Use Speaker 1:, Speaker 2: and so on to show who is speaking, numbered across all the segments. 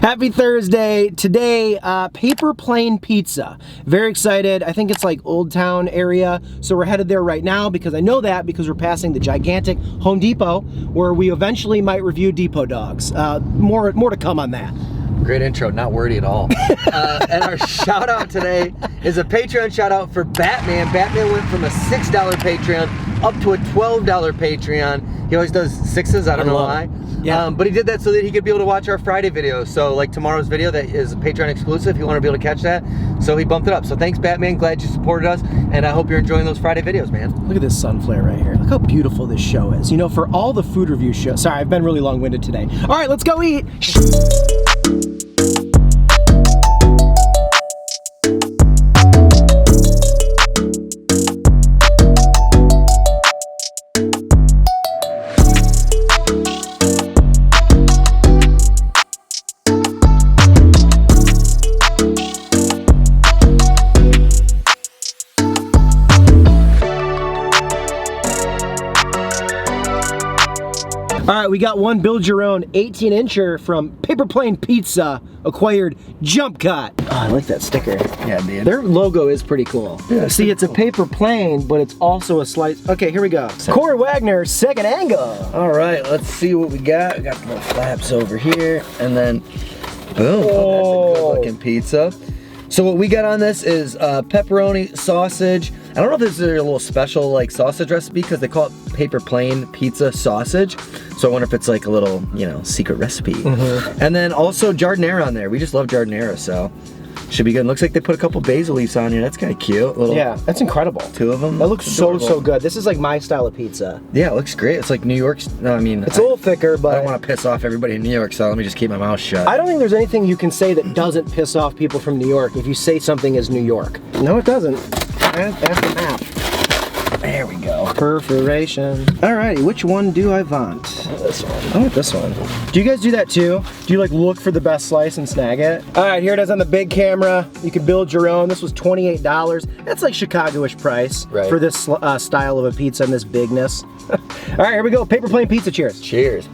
Speaker 1: Happy Thursday. Today, paper plane pizza. Very excited. I think it's like Old Town area. So we're headed there right now because I know that because we're passing the gigantic Home Depot where we eventually might review Depot dogs. More to come on that.
Speaker 2: Great intro, not wordy at all. And our shout out today is a Patreon shout out for Batman. Batman went from a $6 Patreon up to a $12 Patreon. He always does sixes, I don't know why. Yeah. But he did that so that he could be able to watch our Friday videos. So like tomorrow's video that is Patreon exclusive, he wanted to be able to catch that. So he bumped it up. So thanks Batman, glad you supported us. And I hope you're enjoying those Friday videos, man.
Speaker 1: Look at this sun flare right here. Look how beautiful this show is. You know, for all the food review shows. Sorry, I've been really long-winded today. All right, let's go eat. All right, we got one build your own 18-incher from Paper Plane Pizza, acquired Jump Cut. Oh, I like that sticker.
Speaker 2: Yeah, dude.
Speaker 1: Their logo is pretty cool.
Speaker 2: Yeah,
Speaker 1: see, it's cool. A paper plane, but it's also a slice. Okay, here we go. Corey Wagner, second angle.
Speaker 2: All right, let's see what we got. We got the little flaps over here, and then boom. Oh, that's a good looking pizza. So what we got on this is pepperoni, sausage. I don't know if this is a little special like sausage recipe because they call it paper plane pizza sausage. So I wonder if it's like a little, you know, secret recipe. And then also giardiniera on there. We just love giardiniera, so should be good. Looks like they put a couple basil leaves on here. That's kind of cute.
Speaker 1: Yeah, that's incredible.
Speaker 2: Two of them.
Speaker 1: That looks so good. This is like my style of pizza.
Speaker 2: Yeah, it looks great. It's like New York's. No, I mean,
Speaker 1: it's a little thicker, but
Speaker 2: I don't want to piss off everybody in New York, so let me just keep my mouth shut.
Speaker 1: I don't think there's anything you can say that doesn't piss off people from New York if you say something is New York. No, it doesn't. That's the map.
Speaker 2: There we go.
Speaker 1: Perforation. Alrighty, which one do I want?
Speaker 2: This one.
Speaker 1: I want this one. Do you guys do that too? Do you like look for the best slice and snag it? Alright, here it is on the big camera. You can build your own. This was $28. That's like Chicago-ish price for this style of a pizza and this bigness. Alright, here we go. Paper plane pizza. Cheers.
Speaker 2: Cheers.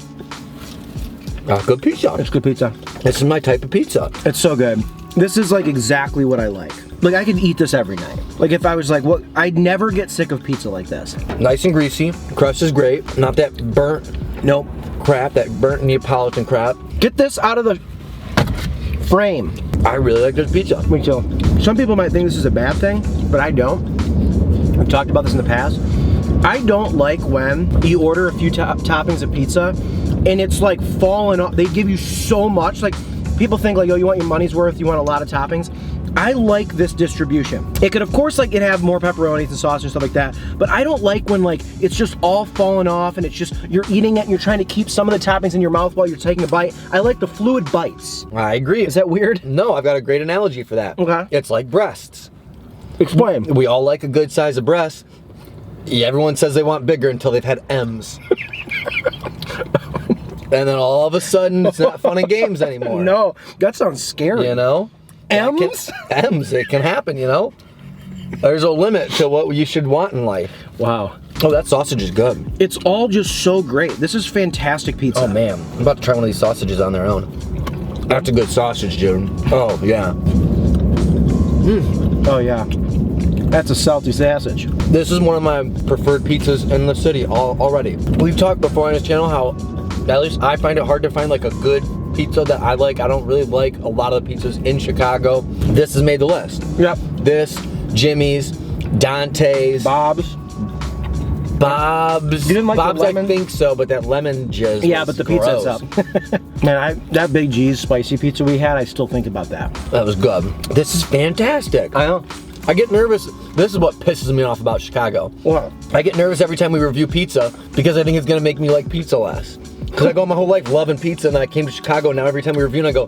Speaker 2: Good pizza.
Speaker 1: It's good pizza.
Speaker 2: This is my type of pizza.
Speaker 1: It's so good. This is like exactly what I like. Like I could eat this every night. Like if I was like, what? I'd never get sick of pizza like this.
Speaker 2: Nice and greasy. Crust is great. Not that burnt.
Speaker 1: Nope.
Speaker 2: Crap. That burnt Neapolitan crap.
Speaker 1: Get this out of the frame.
Speaker 2: I really like this pizza.
Speaker 1: Me too. Some people might think this is a bad thing, but I don't. I've talked about this in the past. I don't like when you order a few toppings of pizza and it's like falling off. They give you so much. Like people think like, oh, you want your money's worth, you want a lot of toppings. I like this distribution. It could, of course, like it have more pepperonis and sausage and stuff like that, but I don't like when like it's just all falling off and it's just, you're eating it and you're trying to keep some of the toppings in your mouth while you're taking a bite. I like the fluid bites.
Speaker 2: I agree.
Speaker 1: Is that weird?
Speaker 2: No, I've got a great analogy for that. Okay. It's like breasts.
Speaker 1: Explain.
Speaker 2: We all like a good size of breasts. Everyone says they want bigger until they've had M's. And then all of a sudden, it's not fun and games anymore.
Speaker 1: No, that sounds scary.
Speaker 2: You know?
Speaker 1: M's?
Speaker 2: M's, it can happen, you know? There's a limit to what you should want in life.
Speaker 1: Wow.
Speaker 2: Oh, that sausage is good.
Speaker 1: It's all just so great. This is fantastic pizza.
Speaker 2: Oh, man. I'm about to try one of these sausages on their own. That's a good sausage, dude. Oh, yeah.
Speaker 1: Oh, yeah. That's a salty sausage.
Speaker 2: This is one of my preferred pizzas in the city already. We've talked before on this channel how, at least I find it hard to find like a good pizza that I like. I don't really like a lot of the pizzas in Chicago. This has made the list.
Speaker 1: Yep.
Speaker 2: This, Jimmy's, Dante's.
Speaker 1: Bob's.
Speaker 2: You didn't like Bob's, the lemon? I think so, but that lemon jizz.
Speaker 1: Yeah, but the pizza itself. Man, that Big G's spicy pizza we had, I still think about that.
Speaker 2: That was good. This is fantastic.
Speaker 1: I know.
Speaker 2: I get nervous. This is what pisses me off about Chicago.
Speaker 1: What?
Speaker 2: I get nervous every time we review pizza because I think it's gonna make me like pizza less. Because I go my whole life loving pizza and then I came to Chicago and now every time we review and I go,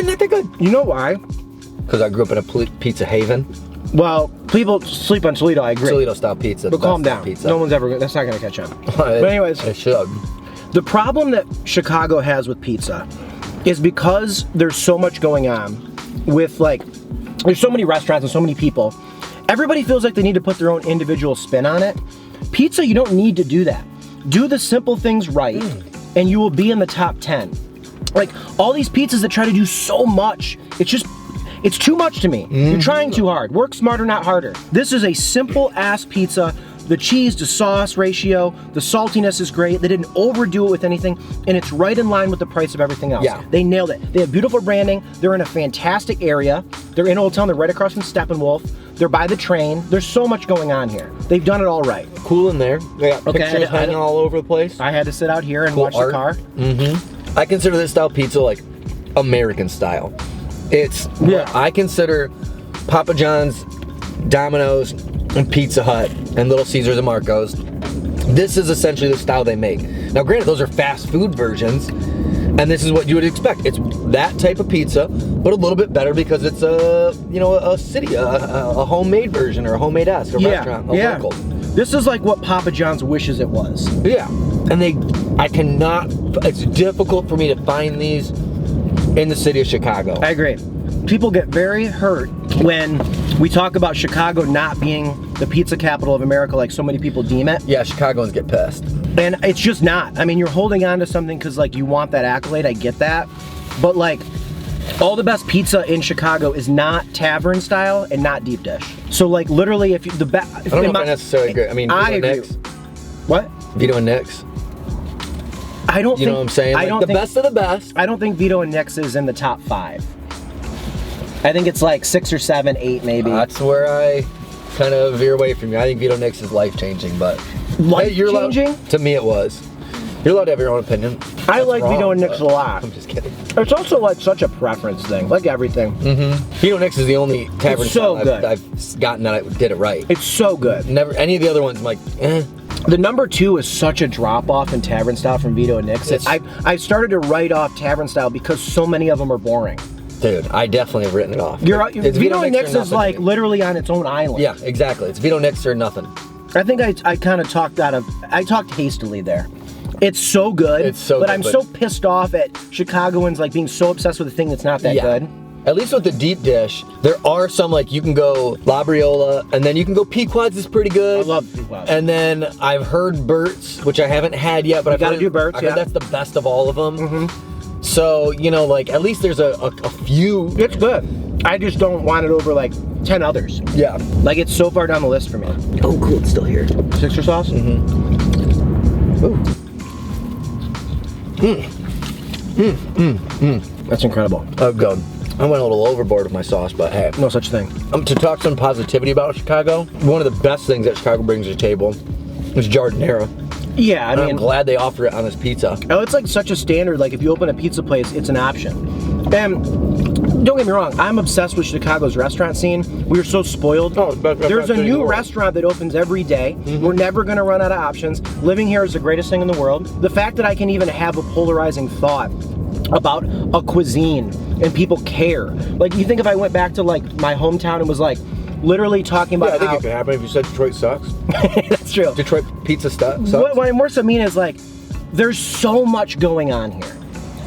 Speaker 2: not that good.
Speaker 1: You know why?
Speaker 2: Because I grew up in a pizza haven.
Speaker 1: Well, people sleep on Toledo, I agree.
Speaker 2: Toledo style pizza.
Speaker 1: But calm down. Pizza. No one's ever, that's not gonna catch on. But anyways.
Speaker 2: It should.
Speaker 1: The problem that Chicago has with pizza is because there's so much going on with like, there's so many restaurants and so many people, everybody feels like they need to put their own individual spin on it. Pizza, you don't need to do that. Do the simple things right, and you will be in the top 10. Like, all these pizzas that try to do so much, it's too much to me. You're trying too hard. Work smarter, not harder. This is a simple ass pizza. The cheese to sauce ratio, the saltiness is great. They didn't overdo it with anything, and it's right in line with the price of everything else.
Speaker 2: Yeah.
Speaker 1: They nailed it. They have beautiful branding. They're in a fantastic area. They're in Old Town. They're right across from Steppenwolf. They're by the train. There's so much going on here. They've done it all right.
Speaker 2: Cool in there. They got
Speaker 1: Okay,
Speaker 2: pictures hanging all over the place.
Speaker 1: I had to sit out here and
Speaker 2: Cool
Speaker 1: watch
Speaker 2: art.
Speaker 1: the car.
Speaker 2: I consider this style pizza like American style. It's, I consider Papa John's, Domino's, and Pizza Hut, and Little Caesars and Marco's. This is essentially the style they make. Now granted, those are fast food versions, and this is what you would expect. It's that type of pizza, but a little bit better because it's a homemade version, or a homemade-esque, a restaurant, a local.
Speaker 1: This is like what Papa John's wishes it was.
Speaker 2: Yeah, and it's difficult for me to find these in the city of Chicago.
Speaker 1: I agree. People get very hurt when we talk about Chicago not being the pizza capital of America like so many people deem it.
Speaker 2: Yeah, Chicagoans get pissed.
Speaker 1: And it's just not. I mean, you're holding on to something because like you want that accolade, I get that. But like, all the best pizza in Chicago is not tavern style and not deep dish. So like literally if you,
Speaker 2: I don't know if I necessarily agree. I mean, Vito and Nick's.
Speaker 1: What?
Speaker 2: Vito and Nick's.
Speaker 1: I don't think.
Speaker 2: You know what I'm saying? Like the best of the best.
Speaker 1: I don't think Vito and Nick's is in the top 5. I think it's like 6 or 7, 8 maybe.
Speaker 2: That's where I kind of veer away from you. I think Vito Nick's is life-changing, but...
Speaker 1: Life-changing?
Speaker 2: To me it was. You're allowed to have your own opinion.
Speaker 1: I like Vito and Nick's a lot.
Speaker 2: I'm just kidding.
Speaker 1: It's also like such a preference thing, like everything.
Speaker 2: Vito Nick's is the only tavern
Speaker 1: so
Speaker 2: style I've gotten that I did it right.
Speaker 1: It's so good.
Speaker 2: Never any of the other ones, I'm like, eh.
Speaker 1: The number 2 is such a drop-off in tavern style from Vito and Nick's. I started to write off tavern style because so many of them are boring.
Speaker 2: Dude, I definitely have written it off.
Speaker 1: Vito and Nick's is like literally on its own island.
Speaker 2: Yeah, exactly. It's Vito Nick's or nothing.
Speaker 1: I think I kind of talked hastily there. It's so good.
Speaker 2: It's so
Speaker 1: but
Speaker 2: good,
Speaker 1: I'm so pissed off at Chicagoans like being so obsessed with a thing that's not that good.
Speaker 2: At least with the deep dish, there are some like you can go La Briola, and then you can go Pequod's is pretty good.
Speaker 1: I love Pequod's.
Speaker 2: And then I've heard Bert's, which I haven't had yet, but I've
Speaker 1: gotta do Bert's.
Speaker 2: I heard that's the best of all of them. So, you know, like at least there's a few.
Speaker 1: It's good. I just don't want it over like 10 others.
Speaker 2: Yeah.
Speaker 1: Like it's so far down the list for me.
Speaker 2: Oh, cool, it's still here.
Speaker 1: Sixer sauce?
Speaker 2: Ooh.
Speaker 1: That's incredible.
Speaker 2: Oh, good. I went a little overboard with my sauce, but hey.
Speaker 1: No such thing.
Speaker 2: To talk some positivity about Chicago, one of the best things that Chicago brings to the table is giardiniera.
Speaker 1: Yeah, I mean,
Speaker 2: I'm glad they offer it on this pizza.
Speaker 1: Oh, it's like such a standard. Like if you open a pizza place, it's an option. And don't get me wrong, I'm obsessed with Chicago's restaurant scene. We are so spoiled.
Speaker 2: Oh,
Speaker 1: there's a new restaurant that opens every day. We're never gonna run out of options. Living here is the greatest thing in the world. The fact that I can even have a polarizing thought about a cuisine and people care. Like you think if I went back to like my hometown and was like literally talking about
Speaker 2: I think it could happen if you said Detroit sucks.
Speaker 1: That's true.
Speaker 2: Detroit pizza sucks.
Speaker 1: What I more so mean is like, there's so much going on here.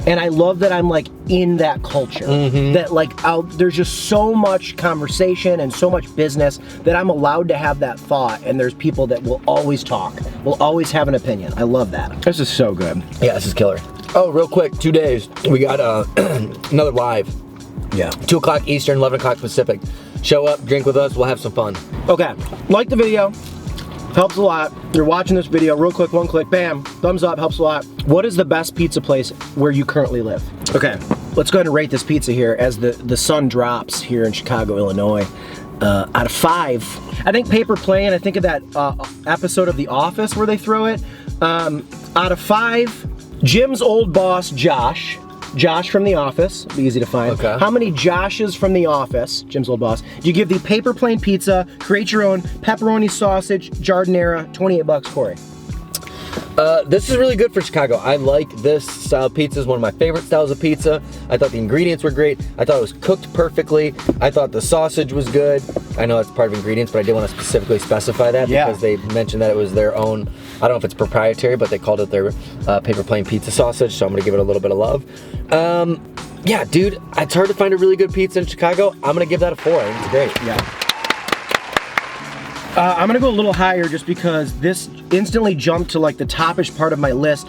Speaker 1: And I love that I'm like in that culture. That like, there's just so much conversation and so much business that I'm allowed to have that thought. And there's people that will always talk, will always have an opinion. I love that. This is so good.
Speaker 2: Yeah, this is killer. Oh, real quick, 2 days. We got another live.
Speaker 1: Yeah.
Speaker 2: 2 o'clock Eastern, 11 o'clock Pacific. Show up, drink with us, we'll have some fun.
Speaker 1: Okay, like the video, helps a lot. You're watching this video, real quick, 1 click, bam, thumbs up, helps a lot. What is the best pizza place where you currently live? Okay, let's go ahead and rate this pizza here as the sun drops here in Chicago, Illinois. Out of 5, I think Paper Plane, I think of that episode of The Office where they throw it. Out of 5, Jim's old boss, Josh from The Office, be easy to find.
Speaker 2: Okay.
Speaker 1: How many Joshes from The Office, Jim's old boss, do you give the Paper Plane pizza, create your own pepperoni sausage, giardiniera, 28 bucks, Corey?
Speaker 2: This is really good for Chicago. I like this style of pizza. It's one of my favorite styles of pizza. I thought the ingredients were great. I thought it was cooked perfectly. I thought the sausage was good. I know it's part of ingredients, but I did want to specifically specify that because they mentioned that it was their own, I don't know if it's proprietary, but they called it their Paper Plane pizza sausage, so I'm gonna give it a little bit of love. Yeah, dude, it's hard to find a really good pizza in Chicago. I'm gonna give that a 4. I think it's great.
Speaker 1: Yeah. I'm gonna go a little higher just because this instantly jumped to like the topish part of my list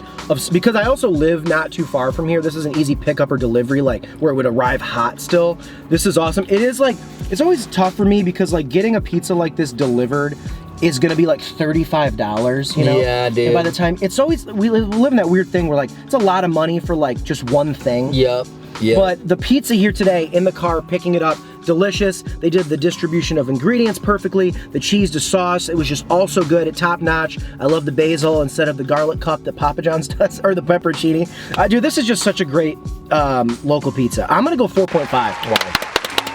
Speaker 1: because I also live not too far from here. This is an easy pickup or delivery, like where it would arrive hot still. This is awesome. It is like, it's always tough for me because like getting a pizza like this delivered is gonna be like $35, you know?
Speaker 2: Yeah, dude.
Speaker 1: And by the time, it's always, we live in that weird thing where like, it's a lot of money for like just one thing.
Speaker 2: Yep. Yep.
Speaker 1: But the pizza here today, in the car, picking it up, delicious. They did the distribution of ingredients perfectly. The cheese to sauce, it was just also good at top notch. I love the basil instead of the garlic cup that Papa John's does, or the pepperoncini. Dude, this is just such a great local pizza. I'm gonna go 4.5. Wow.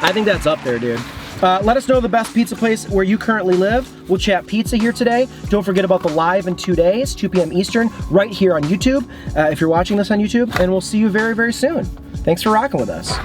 Speaker 1: I think that's up there, dude. Let us know the best pizza place where you currently live. We'll chat pizza here today. Don't forget about the live in 2 days, 2 p.m. Eastern, right here on YouTube, if you're watching this on YouTube, and we'll see you very, very soon. Thanks for rocking with us.